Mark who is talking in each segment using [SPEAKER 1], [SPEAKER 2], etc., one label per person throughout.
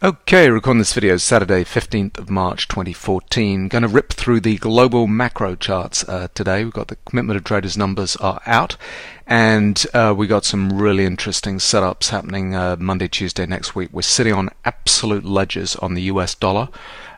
[SPEAKER 1] Okay, recording this video Saturday 15th of March 2014. Going to rip through the global macro charts today. We've got the commitment of traders numbers are out, and we got some really interesting setups happening Monday, Tuesday next week. We're sitting on absolute ledges on the US dollar.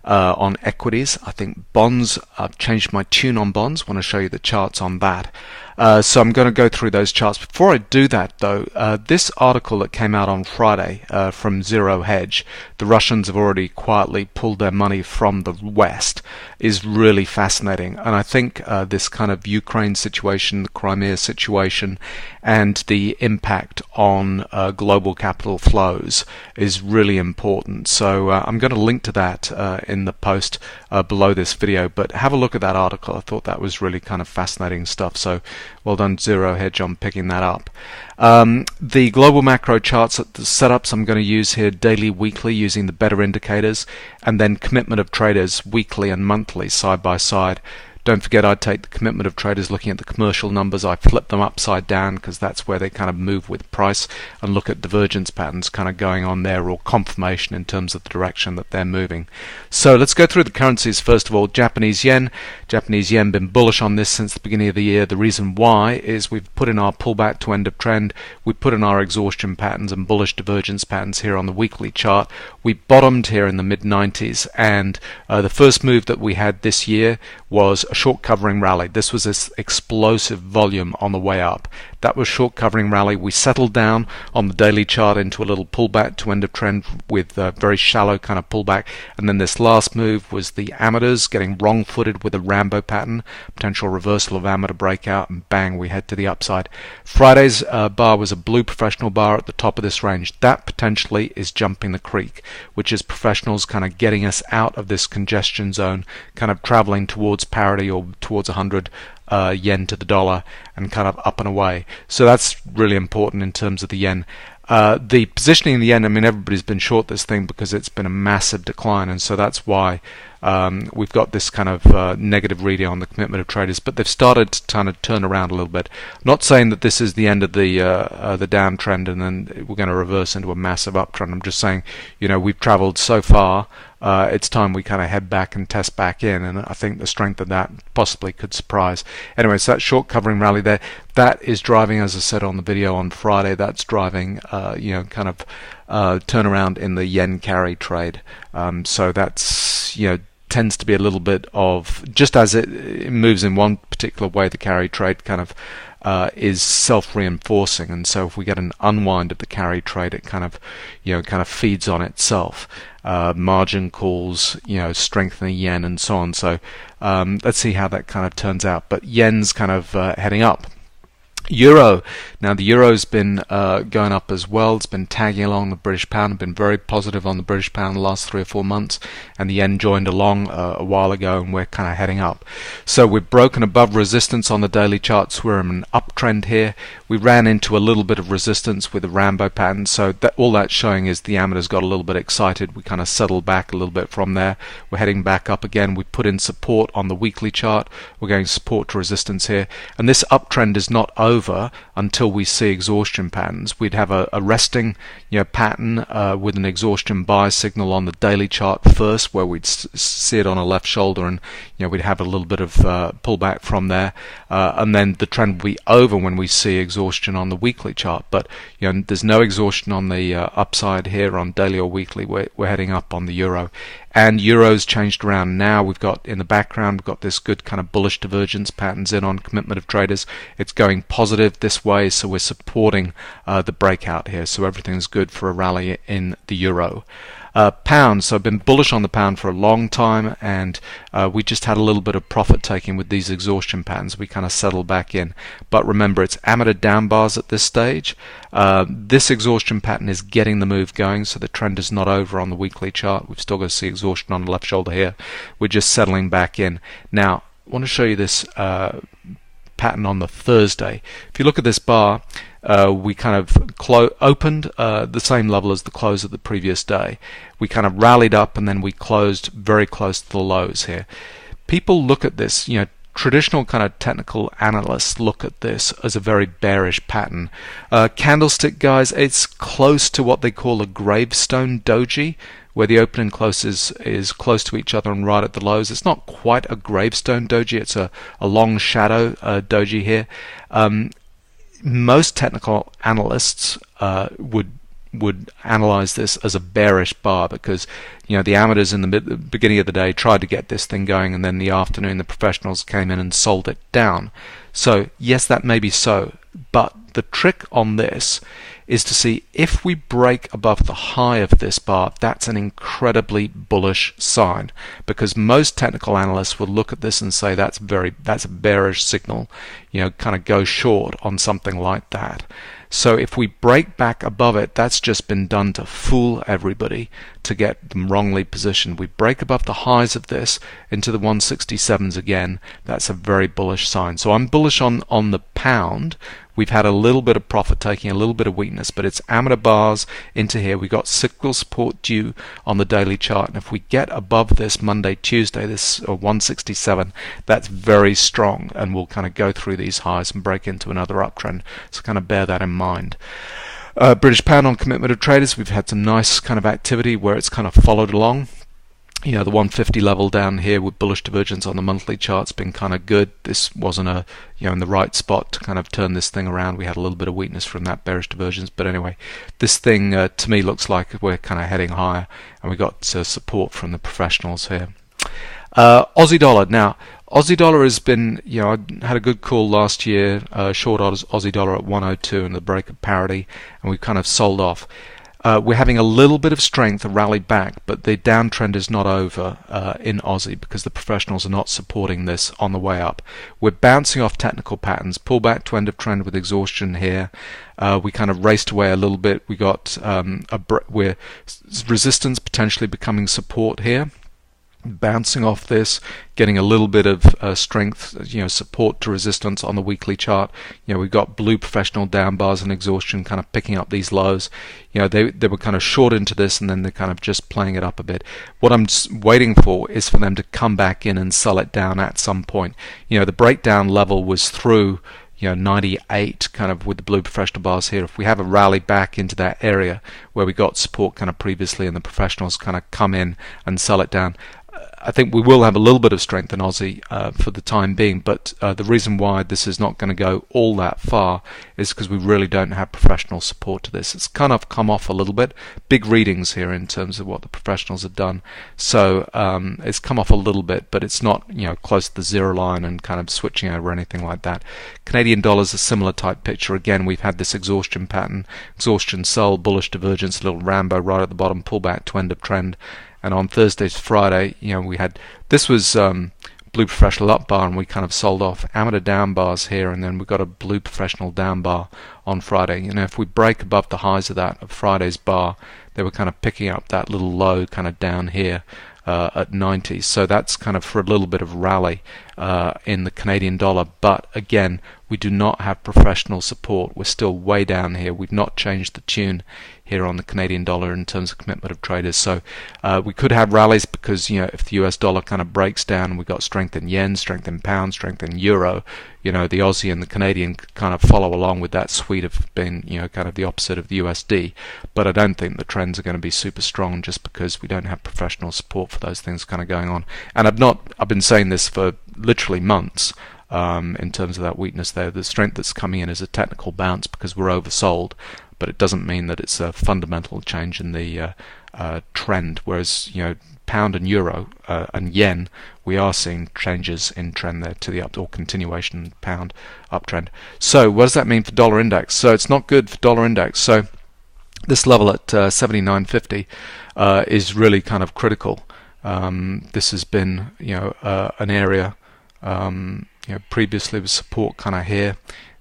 [SPEAKER 1] On equities, I think bonds, I've changed my tune on bonds. Want to show you the charts on that. So I'm going to go through those charts. Before I do that though, this article that came out on Friday from Zero Hedge, the Russians have already quietly pulled their money from the West, is really fascinating. And I think this kind of Ukraine situation, the Crimea situation, and the impact on global capital flows is really important. So I'm going to link to that in the post below this video, but have a look at that article. I thought that was really kind of fascinating stuff, so well done Zero Hedge on picking that up. The global macro charts, the setups I'm going to use here daily, weekly, using the better indicators, and then commitment of traders weekly and monthly side by side. Don't forget, I take the commitment of traders looking at the commercial numbers. I flip them upside down because that's where they kind of move with price, and look at divergence patterns kind of going on there, or confirmation in terms of the direction that they're moving. So let's go through the currencies first of all. Japanese yen. Japanese yen been bullish on this since the beginning of the year. The reason why is we've put in our pullback to end of trend. We put in our exhaustion patterns and bullish divergence patterns here on the weekly chart. We bottomed here in the mid-90s, and the first move that we had this year was a short covering rally. This was this explosive volume on the way up. That was short covering rally. We settled down on the daily chart into a little pullback to end of trend with a very shallow kind of pullback, and then this last move was the amateurs getting wrong footed with a Rambo pattern, potential reversal of amateur breakout, and bang, we head to the upside. Friday's bar was a blue professional bar at the top of this range. That potentially is jumping the creek, which is professionals kind of getting us out of this congestion zone, kind of traveling towards parity or towards 100 yen to the dollar, and kind of up and away. So that's really important in terms of the yen. The positioning in the yen, I mean, everybody's been short this thing because it's been a massive decline, and so that's why we've got this kind of negative reading on the commitment of traders, but they've started to kind of turn around a little bit. Not saying that this is the end of the downtrend and then we're going to reverse into a massive uptrend. I'm just saying, you know, we've traveled so far, it's time we kind of head back and test back in, and I think the strength of that possibly could surprise. Anyway, so that short covering rally there, that is driving, as I said on the video on Friday, that's driving you know, kind of turnaround in the yen carry trade. So that's, you know, tends to be a little bit of, just as it moves in one particular way, the carry trade kind of is self-reinforcing, and so if we get an unwind of the carry trade, it kind of, you know, kind of feeds on itself. Margin calls, you know, strengthen the yen and so on. So let's see how that kind of turns out. But yen's kind of heading up. Euro. Now the euro's been going up as well. It's been tagging along the British pound, been very positive on the British pound the last 3 or 4 months, and the yen joined along a while ago, and we're kind of heading up. So we've broken above resistance on the daily charts. We're in an uptrend here. We ran into a little bit of resistance with the Rambo pattern, so that all that's showing is the amateurs got a little bit excited. We kind of settled back a little bit from there. We're heading back up again. We put in support on the weekly chart. We're going support to resistance here, and this uptrend is not over until we see exhaustion patterns. We'd have a resting, you know, pattern with an exhaustion buy signal on the daily chart first, where we'd see it on a left shoulder, and, you know, we'd have a little bit of pullback from there, and then the trend will be over when we see exhaustion on the weekly chart. But, you know, there's no exhaustion on the upside here on daily or weekly. We're heading up on the euro, and euro's changed around now. We've got in the background, we've got this good kind of bullish divergence patterns in on commitment of traders. It's going positive this way, so we're supporting the breakout here, so everything's good for a rally in the euro. Pound, so I've been bullish on the pound for a long time, and we just had a little bit of profit taking with these exhaustion patterns. We kind of settled back in, but remember, it's amateur down bars at this stage. This exhaustion pattern is getting the move going, so the trend is not over on the weekly chart. We've still got to see exhaustion on the left shoulder here. We're just settling back in. Now I want to show you this pattern on the Thursday. If you look at this bar, we kind of opened the same level as the close of the previous day. We kind of rallied up, and then we closed very close to the lows here. People look at this, you know, traditional kind of technical analysts look at this as a very bearish pattern. Candlestick guys, it's close to what they call a gravestone doji, where the open and close is close to each other and right at the lows. It's not quite a gravestone doji, it's a long shadow doji here. Most technical analysts would analyze this as a bearish bar, because the amateurs in the beginning of the day tried to get this thing going, and then in the afternoon the professionals came in and sold it down. So yes, that may be so, but the trick on this is to see if we break above the high of this bar. That's an incredibly bullish sign, because most technical analysts will look at this and say that's a bearish signal, kind of go short on something like that. So if we break back above it, that's just been done to fool everybody, to get them wrongly positioned. We break above the highs of this into the 167s again, that's a very bullish sign. So I'm bullish on the pound. We've had a little bit of profit taking, a little bit of weakness, but it's amateur bars into here. We've got cyclical support due on the daily chart, and if we get above this Monday, Tuesday, this 167, that's very strong, and we'll kind of go through these highs and break into another uptrend. So kind of bear that in mind. British pound on commitment of traders, we've had some nice kind of activity where it's kind of followed along. The 150 level down here with bullish divergence on the monthly chart's been kind of good. This wasn't in the right spot to kind of turn this thing around. We had a little bit of weakness from that bearish divergence, but anyway, this thing to me looks like we're kind of heading higher, and we got support from the professionals here. Aussie dollar. Now, Aussie dollar has been, I had a good call last year, short Aussie dollar at 102 and the break of parity, and we kind of sold off. We're having a little bit of strength, a rally back, but the downtrend is not over in Aussie, because the professionals are not supporting this on the way up. We're bouncing off technical patterns, pullback to end of trend with exhaustion here. We kind of raced away a little bit. We got we're resistance potentially becoming support here. Bouncing off this, getting a little bit of strength, support to resistance on the weekly chart. We've got blue professional down bars and exhaustion kind of picking up these lows. They were kind of short into this, and then they're kind of just playing it up a bit. What I'm just waiting for is for them to come back in and sell it down at some point. The breakdown level was through 98 kind of with the blue professional bars here. If we have a rally back into that area where we got support kind of previously, and the professionals kind of come in and sell it down, I think we will have a little bit of strength in Aussie for the time being, but the reason why this is not going to go all that far is because we really don't have professional support to this. It's kind of come off a little bit. Big readings here in terms of what the professionals have done. So it's come off a little bit, but it's not close to the zero line and kind of switching over or anything like that. Canadian dollar's a similar type picture. Again, we've had this exhaustion pattern, exhaustion sell, bullish divergence, a little Rambo right at the bottom, pullback to end of trend. And on Thursday to Friday, we had, this was blue professional up bar, and we kind of sold off amateur down bars here, and then we got a blue professional down bar on Friday. If we break above the highs of that of Friday's bar, they were kind of picking up that little low kind of down here at 90. So that's kind of for a little bit of rally in the Canadian dollar. But again, we do not have professional support. We're still way down here. We've not changed the tune here on the Canadian dollar in terms of commitment of traders. So we could have rallies, because if the US dollar kind of breaks down, we've got strength in yen, strength in pound, strength in euro, the Aussie and the Canadian kind of follow along with that suite of being kind of the opposite of the USD. But I don't think the trends are going to be super strong, just because we don't have professional support for those things kind of going on. And I've been saying this for literally months. In terms of that weakness there, the strength that's coming in is a technical bounce because we're oversold, but it doesn't mean that it's a fundamental change in the trend. Whereas pound and euro and yen, we are seeing changes in trend there to the up, or continuation pound uptrend. So what does that mean for dollar index? So it's not good for dollar index. So this level at 79.50 is really kind of critical. This has been an area previously with support kind of here.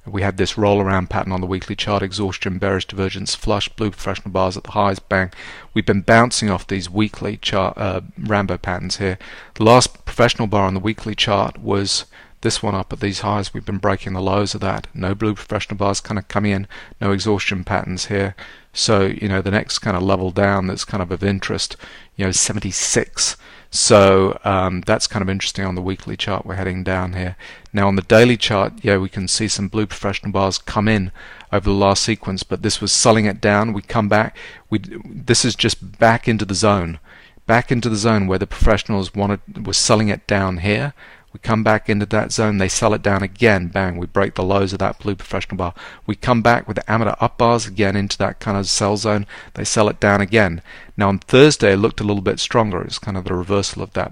[SPEAKER 1] We had this roll around pattern on the weekly chart, exhaustion, bearish divergence, flush, blue professional bars at the highs, bang. We've been bouncing off these weekly chart Rambo patterns here. The last professional bar on the weekly chart was this one up at these highs. We've been breaking the lows of that. No blue professional bars kind of coming in, no exhaustion patterns here. So the next kind of level down that's kind of interest, 76. So that's kind of interesting on the weekly chart. We're heading down here. Now on the daily chart, we can see some blue professional bars come in over the last sequence, but this was selling it down. We come back. This is just back into the zone. Back into the zone where the professionals were selling it down here. We come back into that zone, they sell it down again, bang, we break the lows of that blue professional bar. We come back with the amateur up bars again into that kind of sell zone, they sell it down again. Now on Thursday it looked a little bit stronger. It's kind of the reversal of that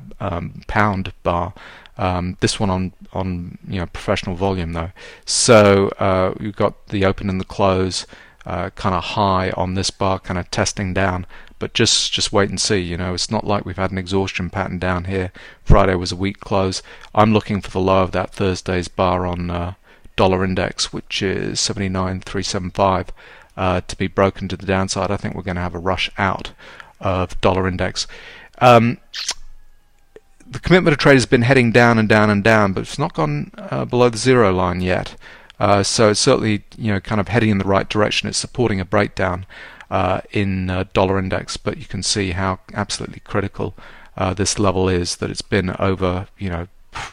[SPEAKER 1] pound bar. This one on professional volume though. So you've got the open and the close kind of high on this bar, kind of testing down. But just wait and see. It's not like we've had an exhaustion pattern down here. Friday was a weak close. I'm looking for the low of that Thursday's bar on dollar index, which is 79.375, to be broken to the downside. I think we're going to have a rush out of dollar index. The commitment of trade has been heading down and down and down, but it's not gone below the zero line yet. So it's certainly kind of heading in the right direction. It's supporting a breakdown in dollar index, but you can see how absolutely critical this level is, that it's been over,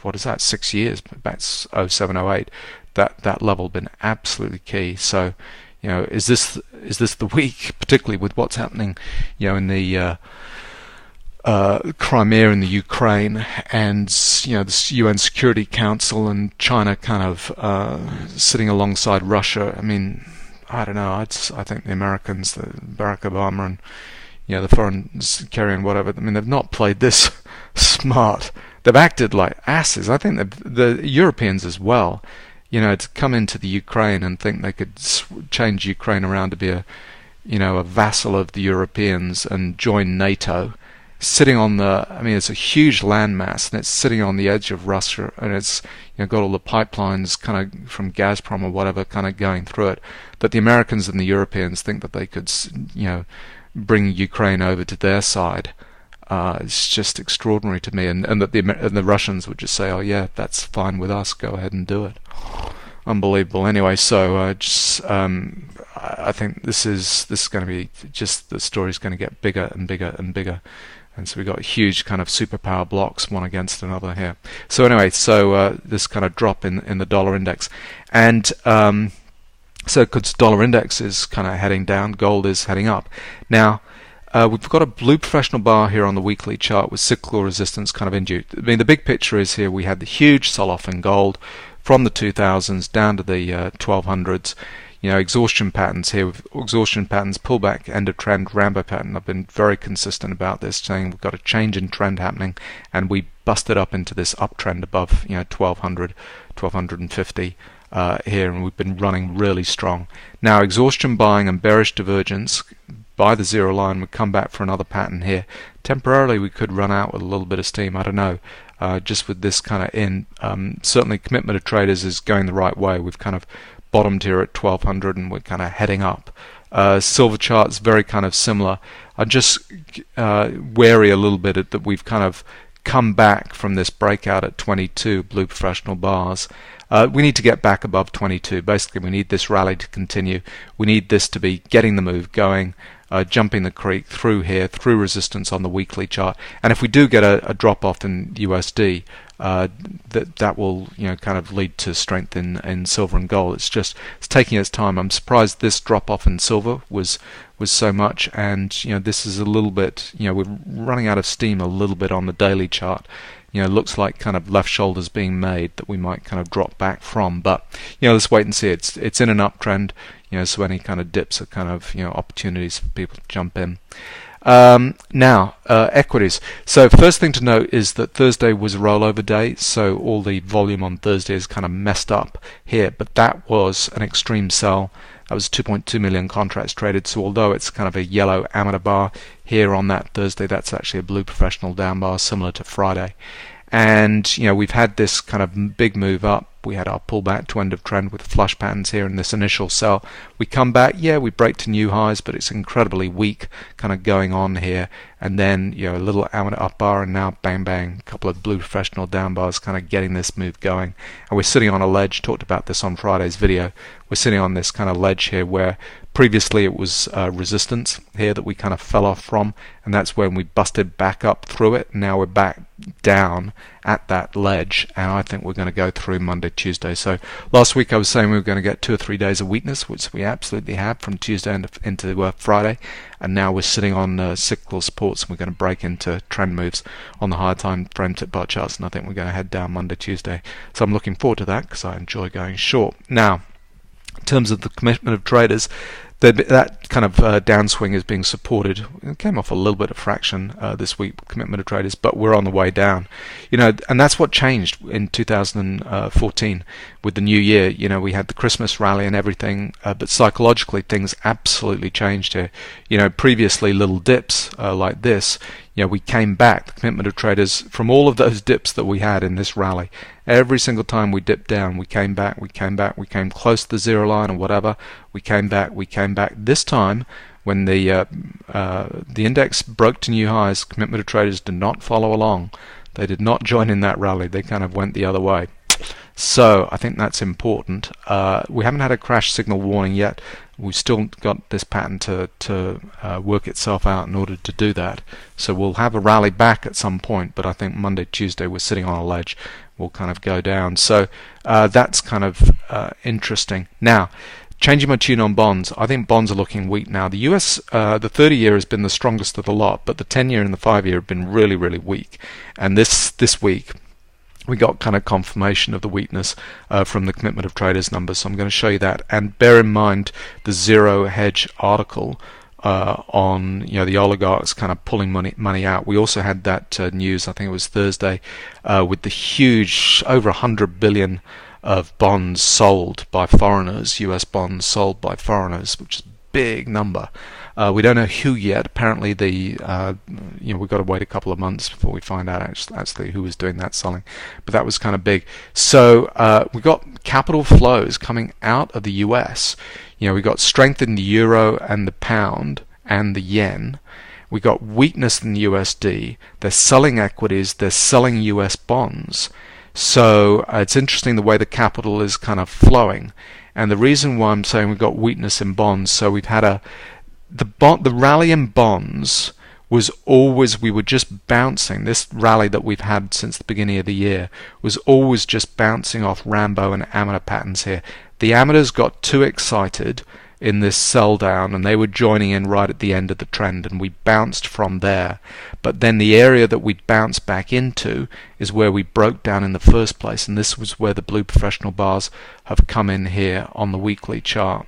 [SPEAKER 1] what is that, 6 years, back 07, 08, that level been absolutely key. So is this the week, particularly with what's happening in the Crimea and the Ukraine, and the UN Security Council and China kind of sitting alongside Russia. I mean, I don't know. I think the Americans, Barack Obama, and the foreign carrier and whatever. I mean, they've not played this smart. They've acted like asses. I think the Europeans as well. To come into the Ukraine and think they could change Ukraine around to be a vassal of the Europeans and join NATO. Sitting on it's a huge landmass, and it's sitting on the edge of Russia, and it's got all the pipelines kind of from Gazprom or whatever kind of going through it. That the Americans and the Europeans think that they could bring Ukraine over to their side. It's just extraordinary to me, and that the Russians would just say, oh yeah, that's fine with us, go ahead and do it. Unbelievable. Anyway, so I think this is going to be just, the story's going to get bigger and bigger and bigger. And so we've got huge kind of superpower blocks, one against another here. So anyway, this kind of drop in the dollar index. And so because dollar index is kind of heading down, gold is heading up. Now, we've got a blue professional bar here on the weekly chart with cyclical resistance kind of induced. I mean, the big picture is here we had the huge sell-off in gold from the 2000s down to the 1200s. Exhaustion patterns here, with exhaustion patterns, pullback, end of trend, Rambo pattern. I've been very consistent about this, saying we've got a change in trend happening, and we busted up into this uptrend above 1200, 1250 here, and we've been running really strong. Now exhaustion buying and bearish divergence by the zero line would come back for another pattern here. Temporarily we could run out with a little bit of steam, I don't know. Just with this kind of certainly commitment of traders is going the right way. We've kind of bottomed here at 1200 and we're kind of heading up. Silver chart's very kind of similar. I'm just wary a little bit that we've kind of come back from this breakout at 22 blue professional bars. We need to get back above 22. Basically we need this rally to continue. We need this to be getting the move going, jumping the creek through here, through resistance on the weekly chart. And if we do get a drop off in USD, that will kind of lead to strength in silver and gold. It's taking its time. I'm surprised this drop off in silver was so much, and this is a little bit, we're running out of steam a little bit on the daily chart. Looks like kind of left shoulders being made that we might kind of drop back from, but let's wait and see. It's in an uptrend, so any kind of dips are kind of opportunities for people to jump in. Now, equities. So first thing to note is that Thursday was a rollover day, so all the volume on Thursday is kind of messed up here, but that was an extreme sell. That was 2.2 million contracts traded, so although it's kind of a yellow amateur bar here on that Thursday, that's actually a blue professional down bar similar to Friday. And we've had this kind of big move up. We had our pullback to end of trend with flush patterns here in this initial sell. We come back, we break to new highs, but it's incredibly weak kind of going on here. And then a little Emini up bar, and now bang bang, a couple of blue professional down bars kind of getting this move going. And we're sitting on a ledge. Talked about this on Friday's video. We're sitting on this kind of ledge here where previously it was resistance here that we kind of fell off from, and that's when we busted back up through it. Now we're back down at that ledge, and I think we're going to go through Monday, Tuesday. So last week I was saying we were going to get 2 or 3 days of weakness, which we absolutely have from Tuesday into Friday, and now we're sitting on cyclical supports, and we're going to break into trend moves on the higher time frame tip bar charts, and I think we're going to head down Monday, Tuesday. So I'm looking forward to that because I enjoy going short. Now, in terms of the commitment of traders, that kind of downswing is being supported. It came off a little bit of fraction this week, commitment of traders, but we're on the way down. And that's what changed in 2014 with the new year. We had the Christmas rally and everything, but psychologically things absolutely changed here. Previously little dips like this, we came back, the commitment of traders, from all of those dips that we had in this rally. Every single time we dipped down, we came back, we came close to the zero line or whatever, we came back. This time, when the index broke to new highs, commitment of traders did not follow along. They did not join in that rally. They kind of went the other way. So I think that's important. We haven't had a crash signal warning yet. We've still got this pattern to work itself out in order to do that. So we'll have a rally back at some point, but I think Monday, Tuesday we're sitting on a ledge. We'll kind of go down. So that's kind of interesting. Now, changing my tune on bonds. I think bonds are looking weak now. The US, the 30-year has been the strongest of the lot, but the 10-year and the 5-year have been really, really weak. And this week, we got kind of confirmation of the weakness from the commitment of traders numbers. So I'm going to show you that. And bear in mind the Zero Hedge article on the oligarchs kind of pulling money out. We also had that news, I think it was Thursday, with the huge over 100 billion of bonds sold by foreigners, US bonds sold by foreigners, which is a big number. We don't know who yet. Apparently we've got to wait a couple of months before we find out actually who was doing that selling, but that was kind of big. So we got capital flows coming out of the US. We got strength in the euro and the pound and the yen. We got weakness in the USD. They're selling equities, they're selling US bonds. So it's interesting the way the capital is kind of flowing. And the reason why I'm saying we've got weakness in bonds, so we've had the rally in bonds was always, we were just bouncing. This rally that we've had since the beginning of the year was always just bouncing off Rambo and Emini patterns here. The Eminas got too excited in this sell down, and they were joining in right at the end of the trend, and we bounced from there. But then the area that we bounced back into is where we broke down in the first place, and this was where the blue professional bars have come in here on the weekly chart.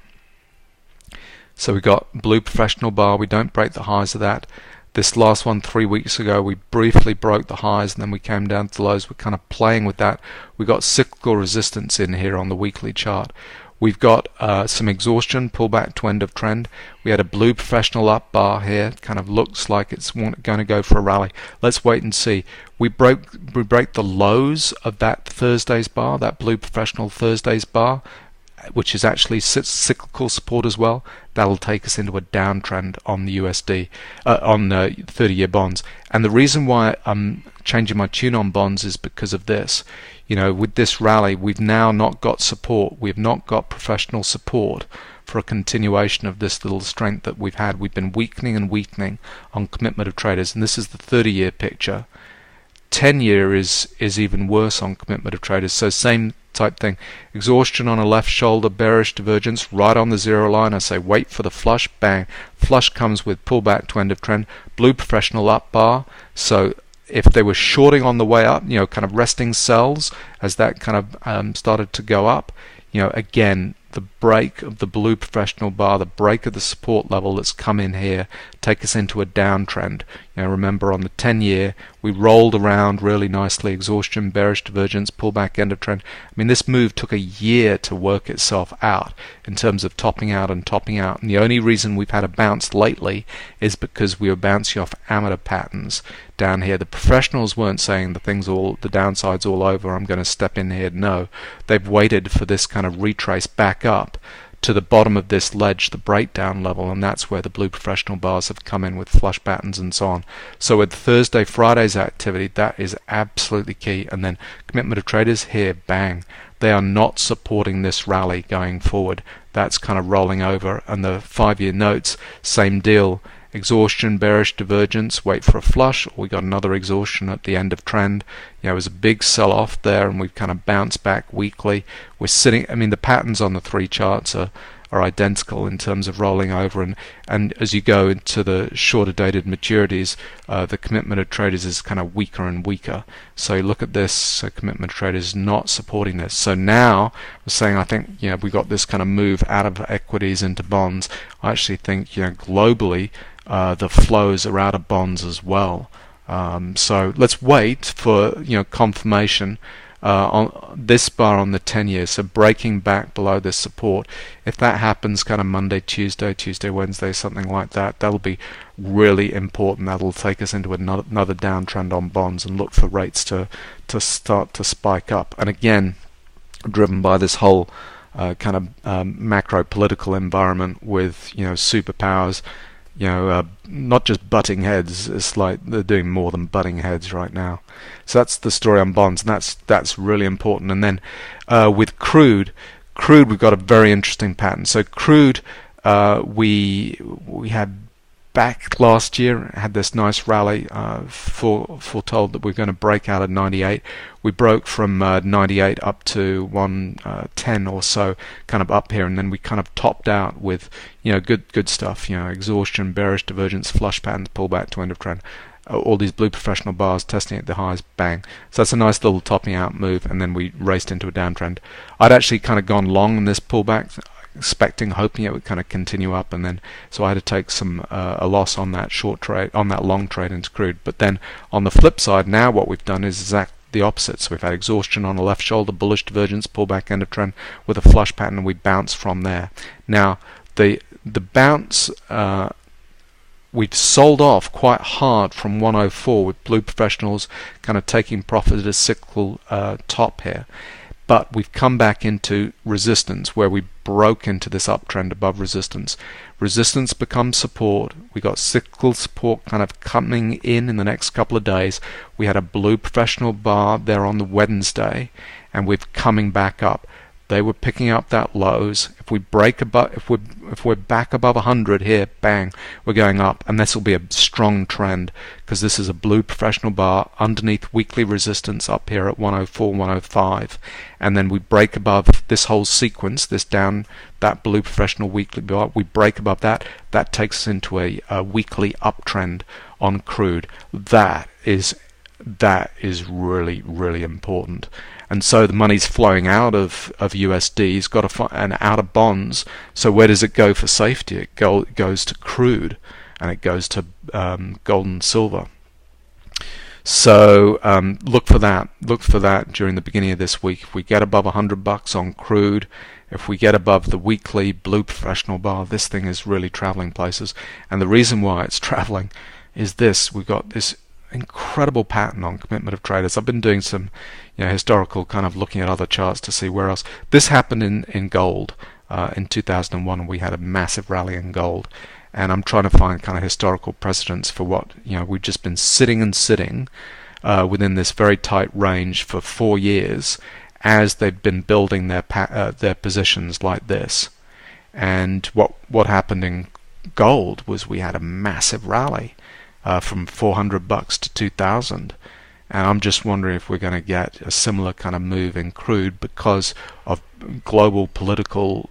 [SPEAKER 1] So we got blue professional bar, we don't break the highs of that. This last one 3 weeks ago, we briefly broke the highs and then we came down to the lows. We're kind of playing with that. We got cyclical resistance in here on the weekly chart. We've got some exhaustion, pullback to end of trend. We had a blue professional up bar here. Kind of looks like it's going to go for a rally. Let's wait and see. We break the lows of that Thursday's bar, that blue professional Thursday's bar, which is actually cyclical support as well. That'll take us into a downtrend on the USD, on 30-year bonds. And the reason why I'm changing my tune on bonds is because of this. With this rally, we've now not got support. We've not got professional support for a continuation of this little strength that we've had. We've been weakening and weakening on commitment of traders, and this is the 30-year picture. 10-year is even worse on commitment of traders. So same type thing. Exhaustion on a left shoulder, bearish divergence right on the zero line. I say wait for the flush, bang. Flush comes with pullback to end of trend. Blue professional up bar. So if they were shorting on the way up, kind of resting sells as that kind of started to go up, again, the break of the blue professional bar, the break of the support level that's come in here, take us into a downtrend. Remember on the 10-year, we rolled around really nicely, exhaustion, bearish divergence, pullback, end of trend. I mean, this move took a year to work itself out in terms of topping out and topping out. And the only reason we've had a bounce lately is because we were bouncing off amateur patterns down here. The professionals weren't saying the downside's all over, I'm going to step in here. No, they've waited for this kind of retrace back up to the bottom of this ledge, the breakdown level, and that's where the blue professional bars have come in with flush patterns and so on. So with Thursday, Friday's activity, that is absolutely key. And then commitment of traders here, bang, they are not supporting this rally going forward. That's kind of rolling over. And the 5-year notes, same deal. Exhaustion, bearish divergence, wait for a flush. We got another exhaustion at the end of trend. It was a big sell-off there, and we've kind of bounced back weekly. We're sitting, I mean, the patterns on the 3 charts are identical in terms of rolling over, and as you go into the shorter dated maturities, the commitment of traders is kind of weaker and weaker. So you look at this, so commitment of traders not supporting this. So now we're saying, I think we got this kind of move out of equities into bonds. I actually think globally the flows are out of bonds as well. So let's wait for confirmation on this bar on the 10-year, so breaking back below this support. If that happens kind of Monday, Tuesday, Wednesday, something like that, that'll be really important. That'll take us into another downtrend on bonds, and look for rates to start to spike up. And again, driven by this whole kind of macro political environment with superpowers not just butting heads. It's like they're doing more than butting heads right now. So that's the story on bonds, and that's really important. And then with crude we've got a very interesting pattern. So crude, we had back last year, had this nice rally, foretold that we're going to break out at 98. We broke from 98 up to 110 or so, kind of up here, and then we kind of topped out with good stuff, exhaustion, bearish divergence, flush patterns, pullback to end of trend. All these blue professional bars testing at the highs, bang. So that's a nice little topping out move, and then we raced into a downtrend. I'd actually kind of gone long in this pullback, hoping it would kind of continue up, and then so I had to take a loss on that short trade, on that long trade into crude. But then on the flip side, now what we've done is exactly the opposite. So we've had exhaustion on the left shoulder, bullish divergence, pullback, end of trend with a flush pattern, and we bounce from there. Now the bounce, we've sold off quite hard from 104 with blue professionals kind of taking profit at a cyclical top here. But we've come back into resistance where we broke into this uptrend above resistance. Resistance becomes support. We got cyclical support kind of coming in the next couple of days. We had a blue professional bar there on the Wednesday, and we're coming back up. They were picking up that lows. If we break above, if we're back above 100 here, bang, we're going up, and this will be a strong trend because this is a blue professional bar underneath weekly resistance up here at 104, 105, and then we break above this whole sequence, this down, that blue professional weekly bar. We break above that. That takes us into a weekly uptrend on crude. That is really, really important. And so the money's flowing out of USDs, and out of bonds. So where does it go for safety? It goes to crude, and it goes to gold and silver. So look for that. Look for that during the beginning of this week. If we get above $100 on crude, if we get above the weekly blue professional bar, this thing is really traveling places. And the reason why it's traveling is this: we've got this incredible pattern on commitment of traders. I've been doing some historical kind of looking at other charts to see where else. This happened in gold in 2001, and we had a massive rally in gold, and I'm trying to find kind of historical precedents for what we've just been sitting within this very tight range for 4 years as they've been building their positions like this. And what happened in gold was we had a massive rally from $400 to 2,000, and I'm just wondering if we're going to get a similar kind of move in crude because of global political,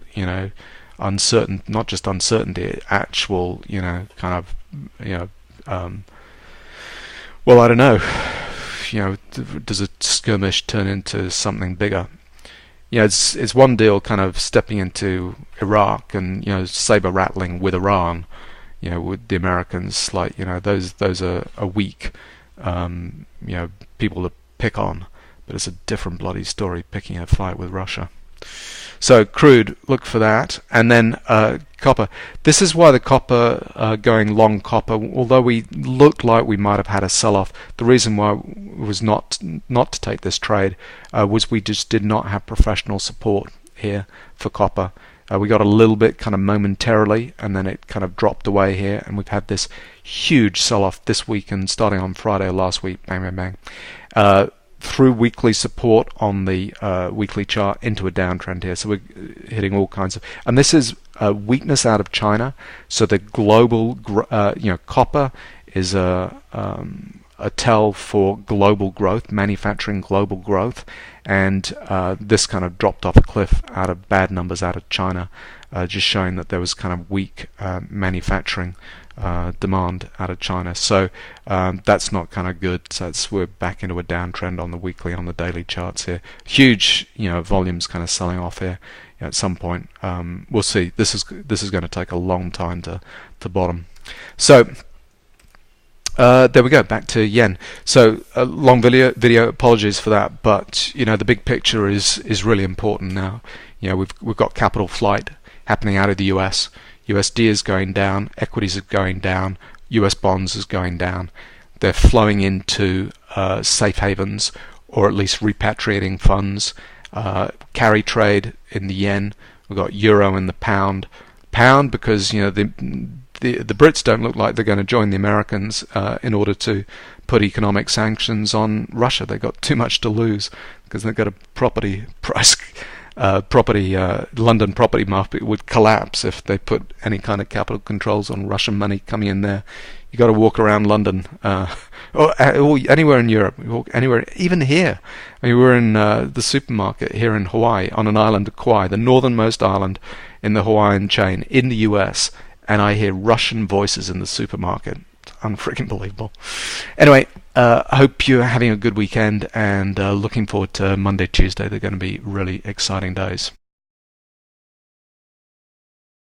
[SPEAKER 1] uncertain, not just uncertainty, actual, kind of, well, I don't know, does a skirmish turn into something bigger? it's one deal kind of stepping into Iraq and saber rattling with Iran, with the Americans. Like those are weak, people to pick on, but it's a different bloody story picking a fight with Russia. So crude, look for that, and then copper. This is why the copper, going long copper, although we looked like we might have had a sell-off, the reason why it was not to take this trade was we just did not have professional support here for copper. We got a little bit kind of momentarily, and then it kind of dropped away here, and we've had this huge sell-off this week and starting on Friday last week, bang, bang, bang. Through weekly support on the weekly chart into a downtrend here. So we're hitting all kinds of, and this is weakness out of China. So the global, copper is a tell for global growth, manufacturing global growth, and this kind of dropped off a cliff out of bad numbers out of China, just showing that there was kind of weak manufacturing demand out of China. So that's not kind of good. So we're back into a downtrend on the weekly, on the daily charts here. Huge, volumes kind of selling off here. At some point, we'll see. This is going to take a long time to bottom. So there we go, back to yen. So a long video, apologies for that, but the big picture is really important now. We've got capital flight happening out of the US. USD is going down, equities are going down, US bonds is going down. They're flowing into safe havens, or at least repatriating funds. Carry trade in the yen. We've got euro and the pound. Pound because the Brits don't look like they're going to join the Americans in order to put economic sanctions on Russia. They've got too much to lose because they've got a property price. London property market would collapse if they put any kind of capital controls on Russian money coming in there. You got to walk around London, or anywhere in Europe, anywhere, even here. I mean, we're in the supermarket here in Hawaii, on an island of Kauai, the northernmost island in the Hawaiian chain in the US, and I hear Russian voices in the supermarket. Unfreaking believable. Anyway, I hope you're having a good weekend, and looking forward to Monday, Tuesday. They're going to be really exciting days.